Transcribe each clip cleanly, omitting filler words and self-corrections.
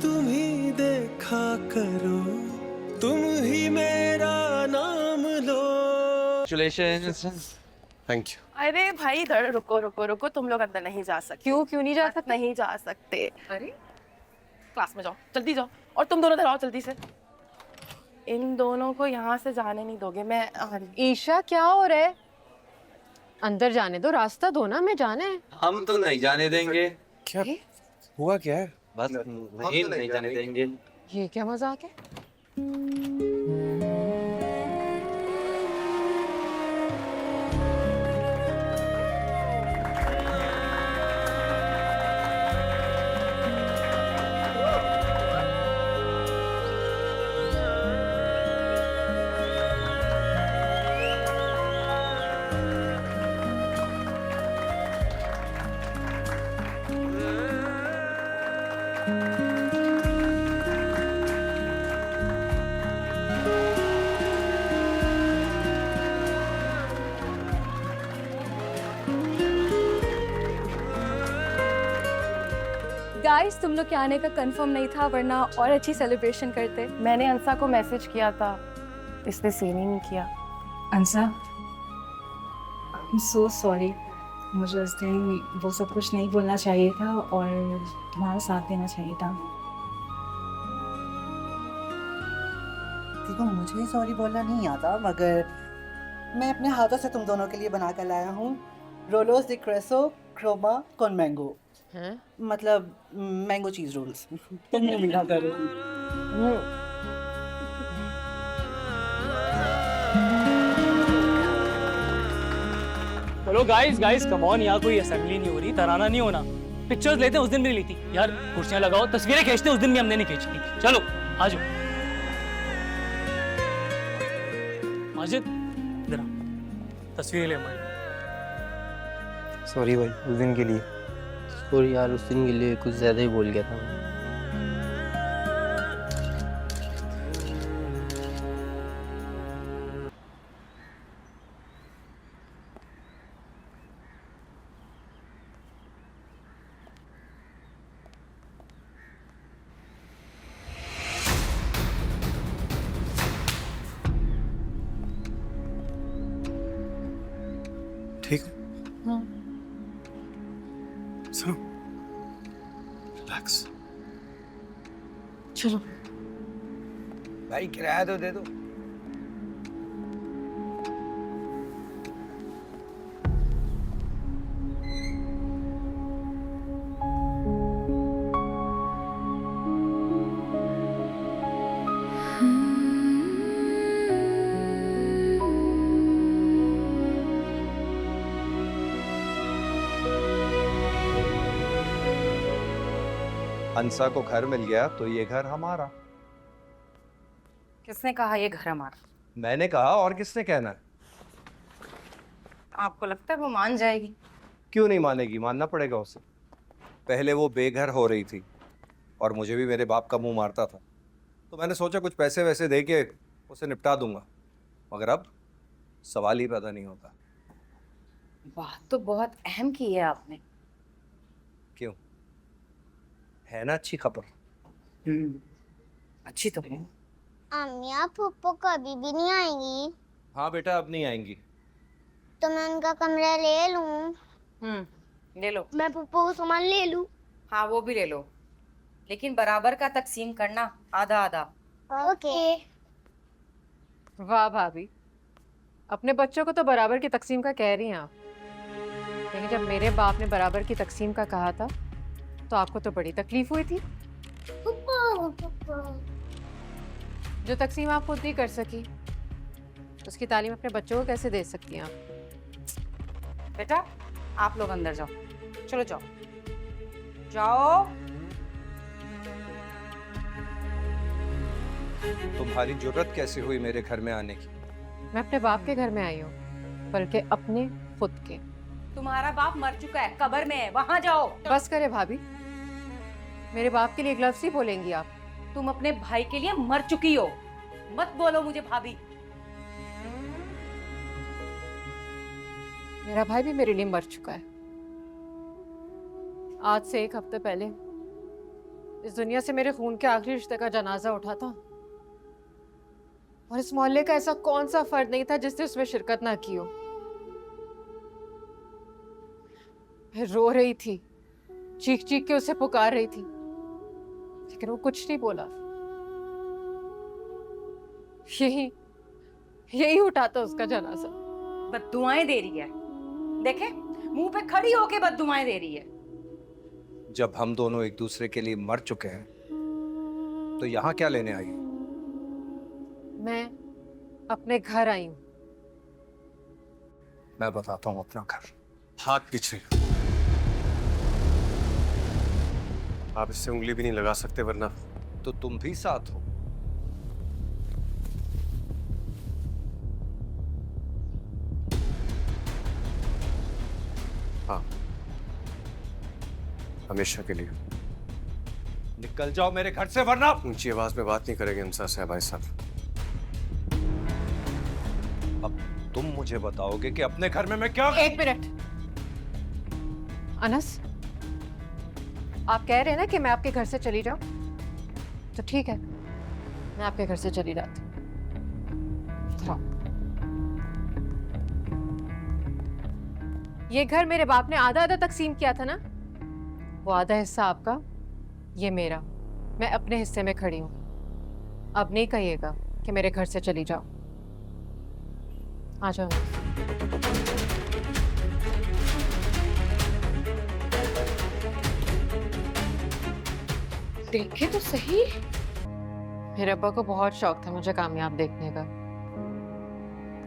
तुम ही देखा करो, तुम ही मेरा नाम लो। Congratulations. Thank you. अरे भाई इधर रुको रुको रुको, तुम लोग अंदर नहीं जा सकते। क्यों क्यों नहीं जा सकते? नहीं जा सकते। अरे क्लास में जाओ, जल्दी जाओ। और तुम दोनों इधर आओ जल्दी से। इन दोनों को यहाँ से जाने नहीं दोगे। मैं आ रही। ईशा क्या हो रहा है? अंदर जाने दो, रास्ता दो ना, मैं जाना है। हम तो नहीं जाने देंगे। क्या हुआ क्या है? बस नहीं जाने देंगे। ये क्या मजाक है? गाइस तुम लोग के आने का कंफर्म नहीं था, वरना और अच्छी सेलिब्रेशन करते। मैंने अंसा को मैसेज किया था, इसने सीन ही नहीं किया। अंसा, आई एम सो सॉरी। मुझे उस दिन वो सब कुछ नहीं बोलना चाहिए था और तुम्हारा साथ देना चाहिए था। देखो, मुझे सॉरी बोलना नहीं आता, मगर मैं अपने हाथों से तुम दोनों के लिए बना कर लाया हूँ रोलोस डी क्रेसो क्रोमा कॉन मैंगो, हैं? मतलब मैंगो चीज रोल्स। तुम मिला करो। चलो गाइस गाइस कम ऑन, यहाँ कोई असेंबली नहीं हो रही, तराना नहीं होना। पिक्चर्स लेते हैं, उस दिन भी ली थी यार। कुर्सियां लगाओ, तस्वीरें खींचते हैं, उस दिन भी हमने नहीं खींची थी। चलो आ जाओ। माजिद इधर आ, तस्वीरें ले हमारी। सॉरी भाई, उस दिन के लिए। सॉरी यार, उस दिन के लिए कुछ ज़्यादा ही बोल गया था। ठीक हो? सुनो, रिलैक्स। चलो भाई किराया तो दे दो। हंसा को घर मिल गया तो ये घर हमारा। किसने कहा ये घर हमारा? मैंने कहा, और किसने कहना है? आपको लगता है वो मान जाएगी? क्यों नहीं मानेगी, मानना पड़ेगा उसे। पहले वो बेघर हो रही थी और मुझे भी मेरे बाप का मुंह मारता था, तो मैंने सोचा कुछ पैसे वैसे दे के उसे निपटा दूंगा, मगर अब सवाल ही पैदा नहीं होता। बात तो बहुत अहम की है आपने। क्यों, है ना अच्छी खबर? अच्छी तो है। अम्मिया फुप्पो कभी भी नहीं आएंगी। हाँ बेटा, अब नहीं आएंगी। तो मैं उनका कमरा ले लूं? ले लो। मैं फुप्पो को सामान ले लूं? हाँ वो भी ले लो, लेकिन बराबर का तकसीम करना, आधा आधा। ओके। वाह भाभी, अपने बच्चों को तो बराबर की तकसीम का कह रही हैं आप, लेकिन जब मेरे बाप ने बराबर की तकसीम का कहा था तो आपको तो बड़ी तकलीफ हुई थी। जो तकसीम आप खुद नहीं कर सकी, उसकी तालीम अपने बच्चों को कैसे दे सकती हैं आप? बेटा आप लोग अंदर जाओ, चलो जाओ जाओ। तुम्हारी जुर्रत कैसे हुई मेरे घर में आने की? मैं अपने बाप के घर में आई हूँ, बल्कि अपने खुद के। तुम्हारा बाप मर चुका है, कब्र में है, वहां जाओ। बस करे भाभी, मेरे बाप के लिए एक लफ्ज़ ही बोलेंगी आप? तुम अपने भाई के लिए मर चुकी हो, मत बोलो मुझे भाभी। मेरा भाई भी मेरे लिए मर चुका है। आज से 1 हफ्ते पहले इस दुनिया से मेरे खून के आखिरी रिश्ते का जनाजा उठा था, और इस मोहल्ले का ऐसा कौन सा फर्द नहीं था जिसने उसमें शिरकत ना की हो। मैं रो रही थी, चीख चीख के उसे पुकार रही थी, लेकिन वो कुछ नहीं बोला। यही उठाता उसका जनाजा। बद्दुआएं दे रही है, देखे मुंह पे खड़ी होके बद्दुआएं दे रही है। जब हम दोनों एक दूसरे के लिए मर चुके हैं तो यहाँ क्या लेने आई? मैं अपने घर आई हूँ। मैं बताता हूँ अपना घर। हाथ पीछे। आप इससे उंगली भी नहीं लगा सकते, वरना तो तुम भी साथ हो। हाँ, हमेशा के लिए। निकल जाओ मेरे घर से, वरना। ऊंची आवाज में बात नहीं करेंगे अंसार साहब। भाई साहब, अब तुम मुझे बताओगे कि अपने घर में मैं क्या। एक मिनट अनस, आप कह रहे हैं ना कि मैं आपके घर से चली जाऊं, तो ठीक है, मैं आपके घर से चली जाती हूं। ये घर मेरे बाप ने आधा आधा तकसीम किया था ना, वो आधा हिस्सा आपका, ये मेरा। मैं अपने हिस्से में खड़ी हूं। अब नहीं कहिएगा कि मेरे घर से चली जाओ। आ जाओ। देखे तो सही, मेरे अब्बा को बहुत शौक था मुझे कामयाब देखने का।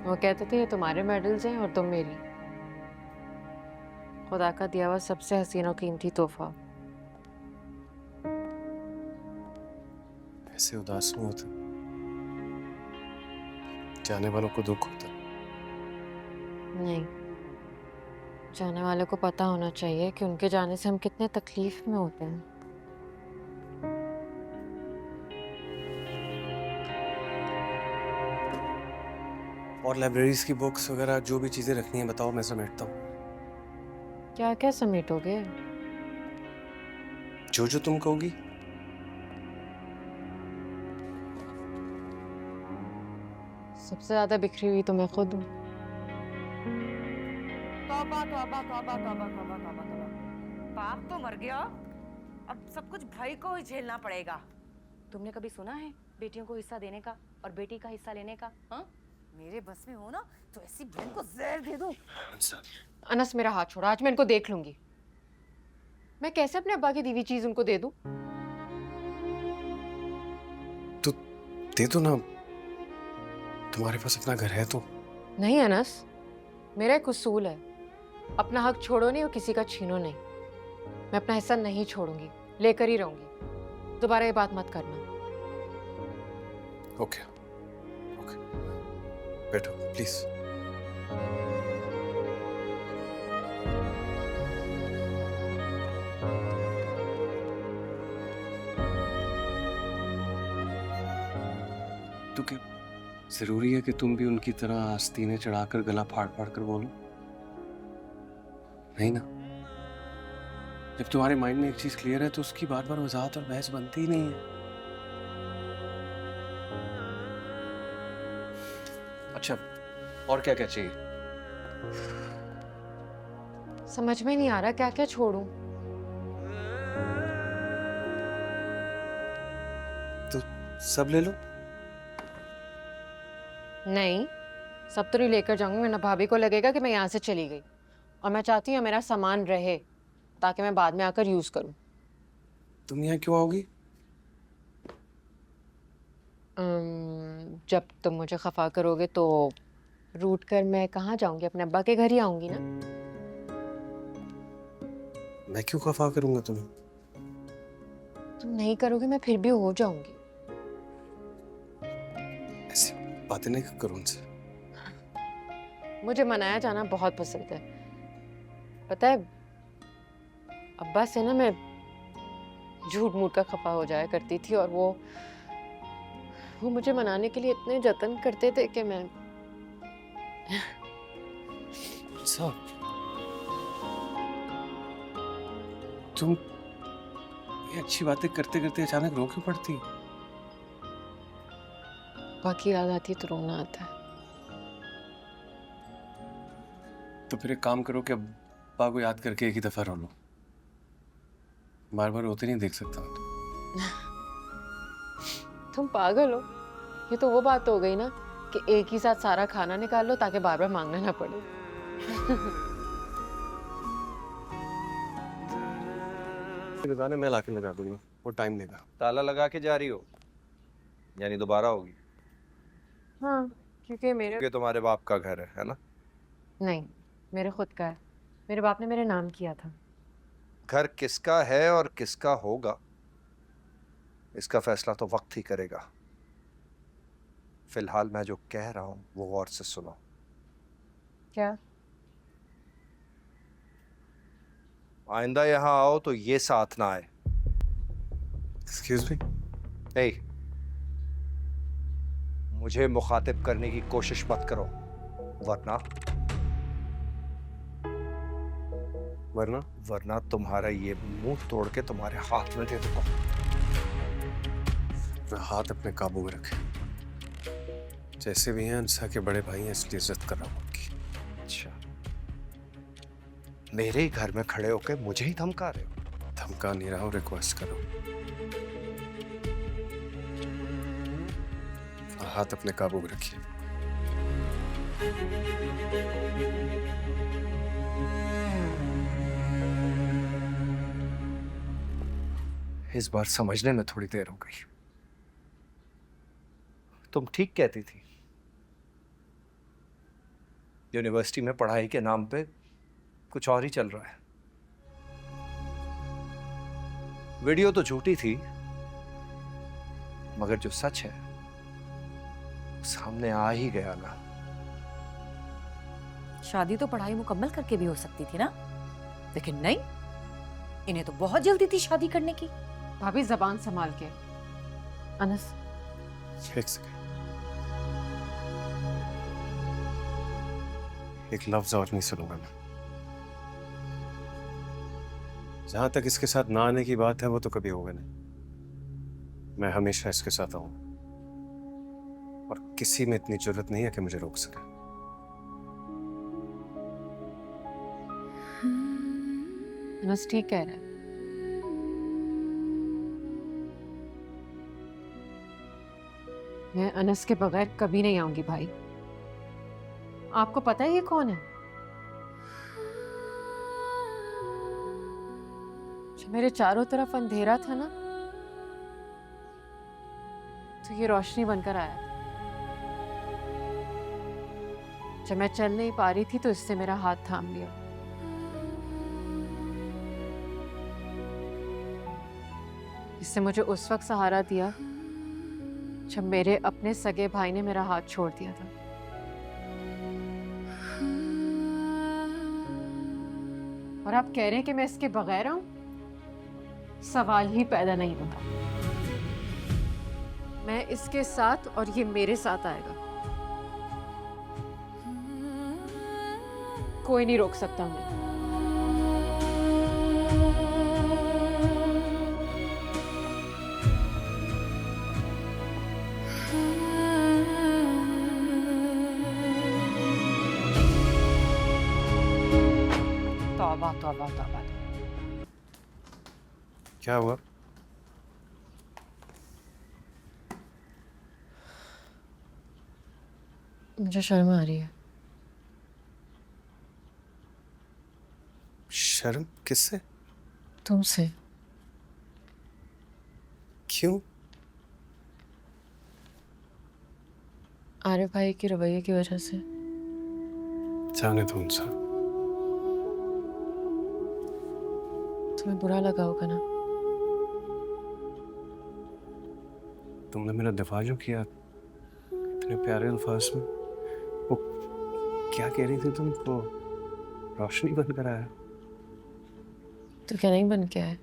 वो कहते थे ये तुम्हारे मेडल्स हैं और तुम मेरी। खुदा का दिया हुआ सबसे हसीन और कीमती तोहफा। ऐसे उदास नहीं होते, जाने वालों को दुख होता। नहीं, जाने वाले को पता होना चाहिए कि उनके जाने से हम कितने तकलीफ में होते हैं। और लाइब्रेरीज की बुक्स वगैरह जो भी चीजें रखनी है बताओ, मैं समेटता हूँ। क्या क्या समेटोगे? जो जो तुम कहोगी। सबसे ज्यादा बिखरी हुई तो मैं खुद हूँ। तौबा तौबा तौबा तौबा तौबा तौबा तौबा। बाप तो मर गया, अब सब कुछ भाई को ही झेलना पड़ेगा। तुमने कभी सुना है बेटियों को हिस्सा देने का और बेटी का हिस्सा लेने का? हाँ, मेरे बस में हो ना तो ऐसी बहन को जहर दे दूं। अनस मेरा हाथ छोड़ा, आज मैं इनको देख लूंगी। मैं कैसे अपने अब्बा की दी हुई चीज उनको दे दूं? तो दे दो ना, तुम्हारे पास अपना घर है तो। नहीं अनस, मेरा एक उसूल है, अपना हक छोड़ो नहीं और किसी का छीनो नहीं। मैं अपना हिस्सा नहीं छोड़ूंगी, लेकर ही रहूंगी। दोबारा ये बात मत करना। ओके ओके, बैठो प्लीज। तो क्या जरूरी है कि तुम भी उनकी तरह आस्तीनें चढ़ाकर गला फाड़ फाड़ कर बोलो? नहीं ना। जब तुम्हारे माइंड में एक चीज क्लियर है तो उसकी बार बार वजाहत और बहस बनती ही नहीं है। अच्छा, और क्या क्या चाहिए? समझ में नहीं आ रहा क्या क्या छोड़ूं। तो सब ले लो। नहीं, सब तो नहीं लेकर जाऊंगी, वरना भाभी को लगेगा कि मैं यहाँ से चली गई। और मैं चाहती हूँ मेरा सामान रहे ताकि मैं बाद में आकर यूज करूँ। तुम यहाँ क्यों आओगी? जब तुम मुझे खफा करोगे तो रूट कर मैं कहाँ जाऊंगी? अपने अब्बा के घर ही आऊंगी ना। मैं क्यों खफा करूंगा तुम्हें? तुम नहीं करोगे मैं फिर भी हो जाऊंगी। ऐसी बातें नहीं करो उनसे। मुझे मनाया जाना बहुत पसंद है। पता है, अब्बा से ना मैं झूठ मूठ का खफा हो जाया करती थी, और वो मुझे मनाने के लिए इतने जतन करते थे कि मैं तुम ये अच्छी बातें करते करते अचानक रो क्यों पड़ती? बाकी याद आती तो रोना आता है। तो फिर एक काम करो कि अब्बा को याद करके एक ही दफा रो लो। बार बार रोते नहीं देख सकता मैं तो। तुम पागल हो? ये तो वो बात हो गई ना कि एक ही साथ सारा खाना निकाल लो ताकि बार बार मांगना ना पड़े। लगाने मैं लाके लगा दूंगा, वो टाइम लेगा। ताला लगा के जा रही हो, यानी दोबारा होगी? हाँ, क्योंकि ये तुम्हारे बाप का घर है ना? नहीं, मेरे खुद का है। मेरे बाप ने मेरे नाम किया था। घर किसका है और किसका होगा, इसका फैसला तो वक्त ही करेगा। फिलहाल मैं जो कह रहा हूं वो गौर से सुनो। क्या? आइंदा यहां आओ तो ये साथ ना आए। Excuse me? ए, मुझे मुखातिब करने की कोशिश मत करो, वरना वरना तुम्हारा ये मुंह तोड़ के तुम्हारे हाथ में दे दूंगा। हाथ अपने काबू में रखे। जैसे भी हैं अंसा के बड़े भाई हैं, इसलिए इज्जत कर रहा हूँ उनकी। अच्छा, मेरे ही घर में खड़े होके मुझे ही धमका रहे हो? धमका नहीं रहा हूँ, रिक्वेस्ट कर रहा हूँ। हाथ अपने काबू में रखिए। इस बार समझने में थोड़ी देर हो गई। तुम ठीक कहती थी, यूनिवर्सिटी में पढ़ाई के नाम पे कुछ और ही चल रहा है। वीडियो तो झूठी थी, मगर जो सच है सामने आ ही गया ना। शादी तो पढ़ाई मुकम्मल करके भी हो सकती थी ना, लेकिन नहीं, इन्हें तो बहुत जल्दी थी शादी करने की। भाभी जबान संभाल के। अनस, एक सेकंड, एक लफ्ज और नहीं सुनूंगा मैं। जहां तक इसके साथ ना आने की बात है वो तो कभी होगा नहीं। मैं हमेशा इसके साथ आऊं और किसी में इतनी जरूरत नहीं है कि मुझे रोक सके। अनस ठीक कह रहा है। मैं अनस के बगैर कभी नहीं आऊंगी भाई। आपको पता है ये कौन है? जब मेरे चारों तरफ अंधेरा था ना, तो ये रोशनी बनकर आया था। जब मैं चल नहीं पा रही थी तो इससे मेरा हाथ थाम लिया। इससे मुझे उस वक्त सहारा दिया जब मेरे अपने सगे भाई ने मेरा हाथ छोड़ दिया था। और आप कह रहे हैं कि मैं इसके बगैर आऊं? सवाल ही पैदा नहीं होता। मैं इसके साथ और ये मेरे साथ आएगा। कोई नहीं रोक सकता मुझे। तौबा तौबा तौबा। क्या हुआ? मुझे शर्म आ रही है। शर्म? किससे? तुमसे। क्यों? आरिफ भाई के रवैये की वजह से। जाने दो उनसे। तुम्हें बुरा लगा होगा ना? तुमने मेरा दिफा जो किया इतने प्यारे अल्फाज में, वो क्या कह रही थी तुमको? रोशनी बन कर आया? तो क्या नहीं बन के आया?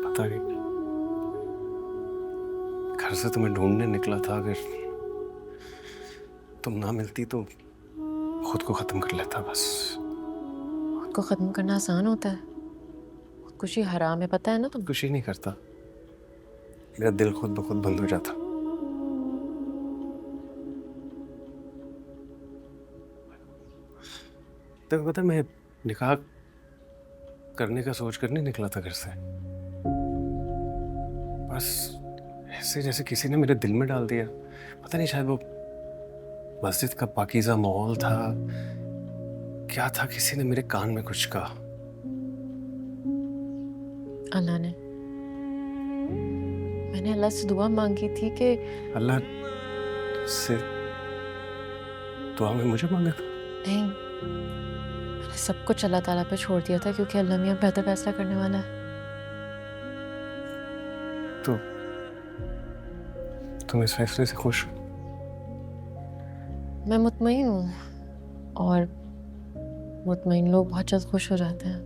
पता नहीं, घर से तुम्हें ढूंढने निकला था। अगर तुम ना मिलती तो खुद को खत्म कर लेता बस। खुद को खत्म करना आसान होता है? खुशी हराम है, पता है ना तुम? खुशी नहीं करता, मेरा दिल खुद ब खुद बंद हो जाता। तो पता है, मैं निकाह करने का सोच कर नहीं निकला था घर से, बस ऐसे जैसे किसी ने मेरे दिल में डाल दिया। पता नहीं, शायद वो मस्जिद का पाकीज़ा माहौल था, क्या था, किसी ने मेरे कान में कुछ कहा। अल्लाह ने, मैंने अल्लाह से दुआ मांगी थी कि अल्लाह से दुआ में मुझे मांगा था? नहीं, मैंने सब कुछ अल्लाह ताला पे छोड़ दिया था, क्योंकि अल्लाह मियां बेहतर फैसला करने वाला है। तो तुम इस फैसले से खुश हो? मैं मुतमईन हूँ, और मुतमईन लोग बहुत जल्द खुश हो जाते हैं।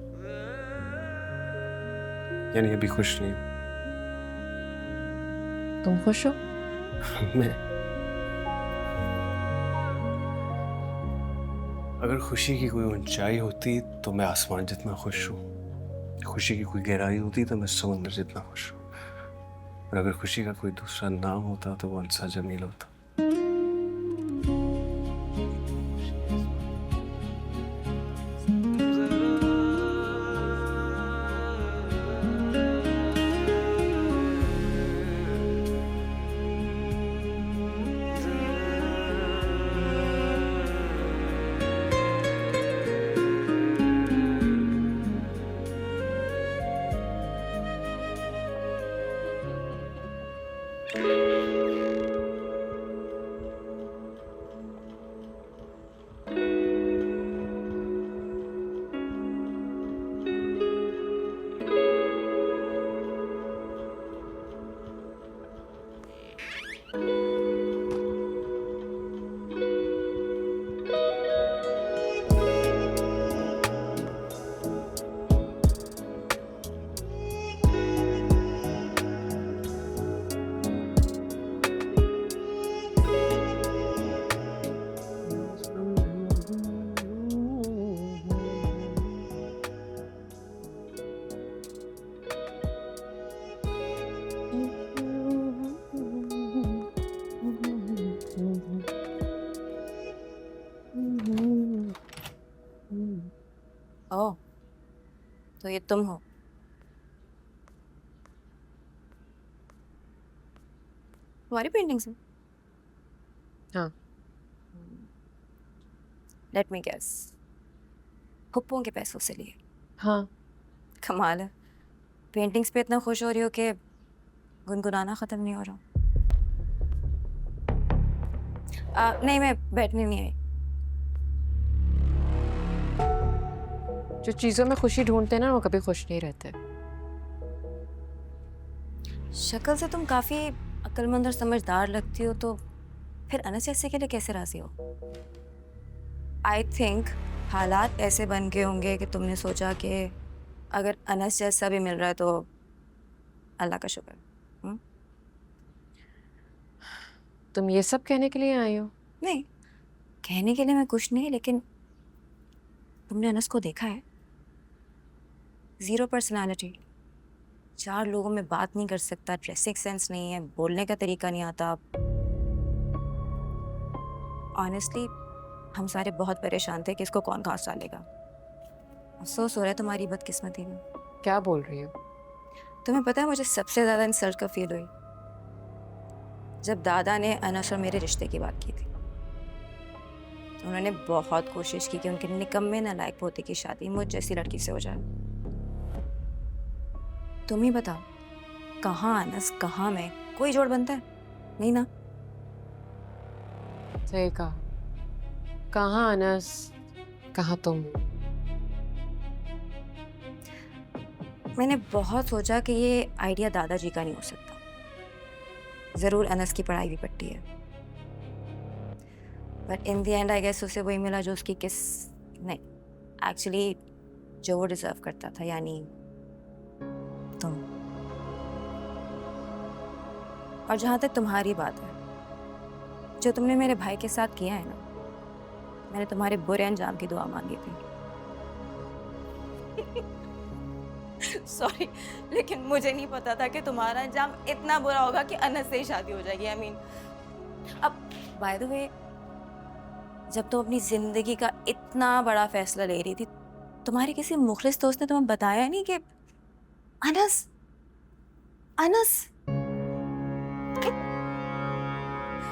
यानी अभी खुश नहीं हो? तुम खुश हो? मैं अगर खुशी की कोई ऊंचाई होती तो मैं आसमान जितना खुश हूँ, खुशी की कोई गहराई होती तो मैं समुंदर जितना खुश हूँ, और अगर खुशी का कोई दूसरा नाम होता तो वो अंसा जमील होता। ओह, तो ये तुम हो? तुम्हारी पेंटिंग्स हैं? हाँ। लेट मी गेस, हुप्पों के पैसों से लिए? हाँ। कमाल है, पेंटिंग्स पे इतना खुश हो रही हो कि गुनगुनाना ख़त्म नहीं हो रहा। नहीं, मैं बैठने नहीं आई। जो चीज़ों में खुशी ढूंढते हैं ना, वो कभी खुश नहीं रहते। शक्ल से तुम काफ़ी अक्लमंद और समझदार लगती हो, तो फिर अनस जैसे के लिए कैसे राजी हो? आई थिंक हालात ऐसे बन गए होंगे कि तुमने सोचा कि अगर अनस जैसा भी मिल रहा है तो अल्लाह का शुक्र। तुम ये सब कहने के लिए आई हो? नहीं, कहने के लिए मैं कुछ नहीं, लेकिन तुमने अनस को देखा है? 0 पर्सनालिटी, 4 लोगों में बात नहीं कर सकता, ड्रेसिंग सेंस नहीं है, बोलने का तरीका नहीं आता। ऑनेस्टली हम सारे बहुत परेशान थे कि इसको कौन घास डालेगा। अफसोस हो रहा है तुम्हारी बदकिस्मती में। क्या बोल रही हो? तुम्हें पता है मुझे सबसे ज़्यादा इंसल्ट कब फील हुई? जब दादा ने अनस और मेरे रिश्ते की बात की थी। उन्होंने बहुत कोशिश की कि उनके निकम्मे नालायक पोते की शादी मुझ जैसी लड़की से हो जाए। तुम ही बताओ, कहाँ अनस कहाँ मैं, कोई जोड़ बनता है? नहीं ना। सही कहा, कहाँ अनस कहाँ तुम। मैंने बहुत सोचा कि ये आइडिया दादाजी का नहीं हो सकता, ज़रूर अनस की पढ़ाई भी पट्टी है। But in the end I guess उसे वही मिला जो उसकी किस नहीं, एक्चुअली जो वो डिजर्व करता था, यानी तुम। और जहाँ तक तुम्हारी बात है, जो तुमने मेरे भाई के साथ किया है ना, मैंने तुम्हारे बुरे अंजाम की दुआ मांगी थी। सॉरी, लेकिन मुझे नहीं पता था कि तुम्हारा अंजाम इतना बुरा होगा कि अनस से ही शादी हो जाएगी। आई मीन, अब बाय द वे, जब तुम अपनी जिंदगी का इतना बड़ा फैसला ले रही थी, तुम्हारे किसी मुखलिस दोस्त ने तुम्हें बताया नहीं कि अनस अनस